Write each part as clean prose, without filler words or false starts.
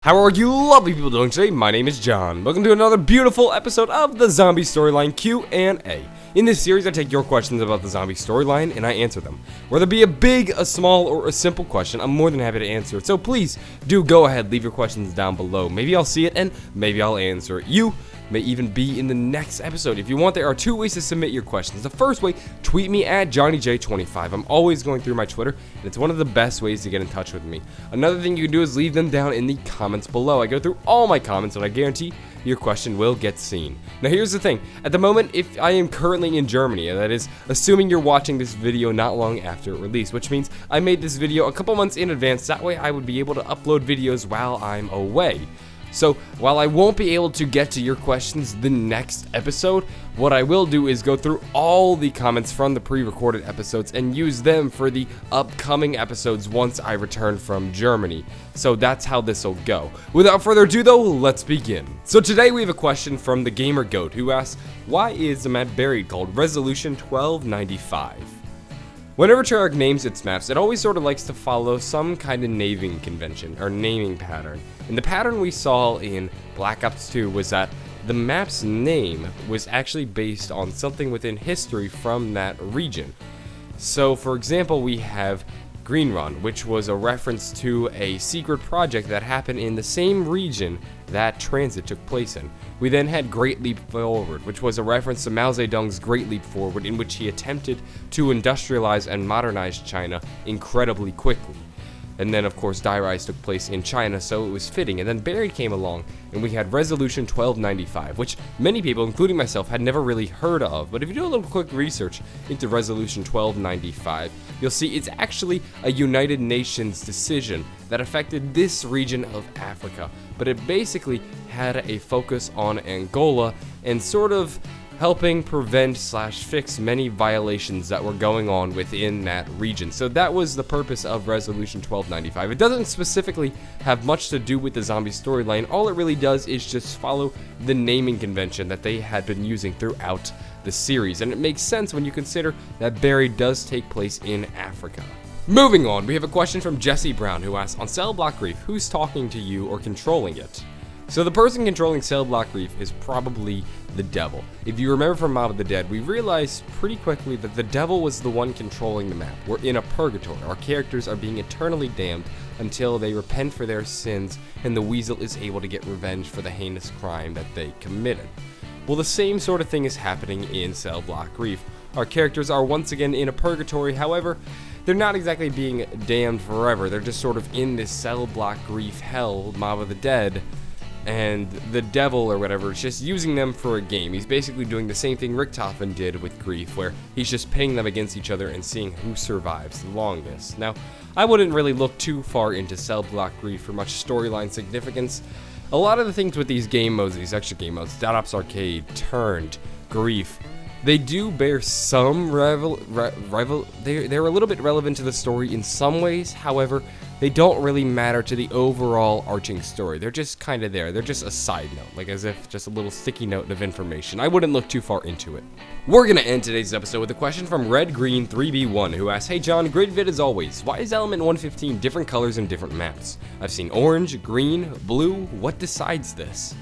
How are you lovely people doing today? My name is John. Welcome to another beautiful episode of the Zombie Storyline Q&A. In this series, I take your questions about the zombie storyline and I answer them. Whether it be a big, a small, or a simple question, I'm more than happy to answer it. So please do go ahead, leave your questions down below. Maybe I'll see it and maybe I'll answer it. You may even be in the next episode. If you want, there are two ways to submit your questions. The first way, tweet me at JohnnyJ25. I'm always going through my Twitter, and it's one of the best ways to get in touch with me. Another thing you can do is leave them down in the comments below. I go through all my comments, and I guarantee your question will get seen. Now here's the thing. At the moment, if I am currently in Germany, that is, assuming you're watching this video not long after release, which means I made this video a couple months in advance. That way I would be able to upload videos while I'm away. So, while I won't be able to get to your questions the next episode, what I will do is go through all the comments from the pre-recorded episodes and use them for the upcoming episodes once I return from Germany. So that's how this will go. Without further ado though, let's begin. So today we have a question from the Gamer Goat who asks, why is the map buried called Resolution 1295? Whenever Treyarch names its maps, it always sort of likes to follow some kind of naming convention, or naming pattern. And the pattern we saw in Black Ops 2 was that the map's name was actually based on something within history from that region. So, for example, we have Green Run, which was a reference to a secret project that happened in the same region that transit took place in. We then had Great Leap Forward, which was a reference to Mao Zedong's Great Leap Forward, in which he attempted to industrialize and modernize China incredibly quickly. And then, of course, Die Rise took place in China, so it was fitting. And then Buried came along, and we had Resolution 1295, which many people, including myself, had never really heard of. But if you do a little quick research into Resolution 1295, you'll see it's actually a United Nations decision that affected this region of Africa. But it basically had a focus on Angola and sort of helping prevent / fix many violations that were going on within that region. So that was the purpose of Resolution 1295. It doesn't specifically have much to do with the zombie storyline. All it really does is just follow the naming convention that they had been using throughout the series. And it makes sense when you consider that Buried does take place in Africa. Moving on, we have a question from Jesse Brown who asks, on Cell Block Reef, who's talking to you or controlling it? So the person controlling Cell Block Reef is probably the devil. If you remember from Mob of the Dead, we realized pretty quickly that the devil was the one controlling the map. We're in a purgatory. Our characters are being eternally damned until they repent for their sins and the weasel is able to get revenge for the heinous crime that they committed. Well, the same sort of thing is happening in Cell Block Reef. Our characters are once again in a purgatory, however, they're not exactly being damned forever. They're just sort of in this Cell Block Reef hell, Mob of the Dead, and the devil or whatever is just using them for a game. He's basically doing the same thing Richtofen did with Grief, where he's just pitting them against each other and seeing who survives the longest. Now, I wouldn't really look too far into Cell Block Grief for much storyline significance. A lot of the things with these game modes, these extra game modes, Dead Ops Arcade, Turned, Grief, they do bear some they're a little bit relevant to the story in some ways. However, they don't really matter to the overall arching story. They're just kind of there. They're just a side note, like as if just a little sticky note of information. I wouldn't look too far into it. We're gonna end today's episode with a question from RedGreen3B1 who asks, hey John, great vid as always. Why is Element 115 different colors in different maps? I've seen orange, green, blue. What decides this?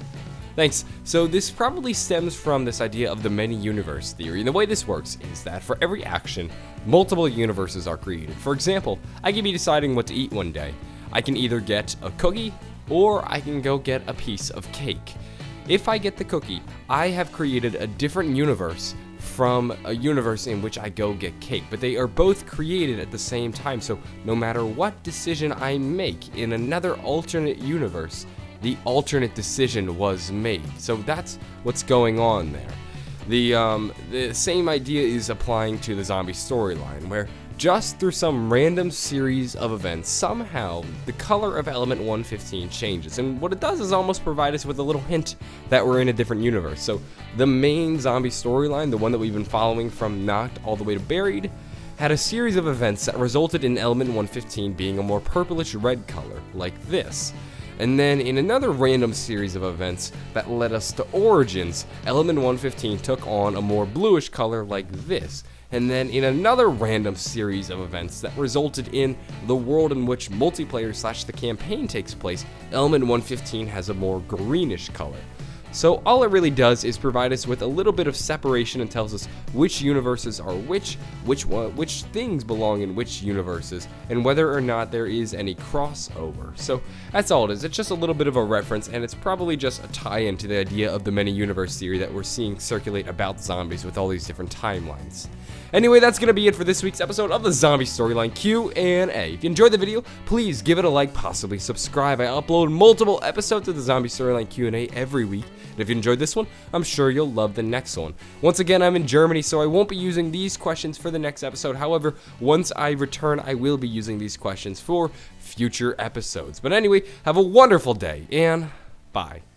Thanks. So this probably stems from this idea of the many universe theory. And the way this works is that for every action, multiple universes are created. For example, I could be deciding what to eat one day. I can either get a cookie or I can go get a piece of cake. If I get the cookie, I have created a different universe from a universe in which I go get cake, but they are both created at the same time. So no matter what decision I make in another alternate universe, the alternate decision was made. So that's what's going on there. The same idea is applying to the zombie storyline, where just through some random series of events, somehow the color of Element 115 changes. And what it does is almost provide us with a little hint that we're in a different universe. So the main zombie storyline, the one that we've been following from Knocked all the way to Buried, had a series of events that resulted in Element 115 being a more purplish red color, like this. And then in another random series of events that led us to Origins, Element 115 took on a more bluish color like this. and then in another random series of events that resulted in the world in which multiplayer / the campaign takes place, element 115 has a more greenish color. So all it really does is provide us with a little bit of separation and tells us which universes are which things belong in which universes, and whether or not there is any crossover. So that's all it is. It's just a little bit of a reference, and it's probably just a tie-in to the idea of the many universe theory that we're seeing circulate about zombies with all these different timelines. Anyway, that's going to be it for this week's episode of the Zombie Storyline Q&A. If you enjoyed the video, please give it a like, possibly subscribe. I upload multiple episodes of the Zombie Storyline Q&A every week. And if you enjoyed this one, I'm sure you'll love the next one. Once again, I'm in Germany, so I won't be using these questions for the next episode. However, once I return, I will be using these questions for future episodes. But anyway, have a wonderful day, and bye.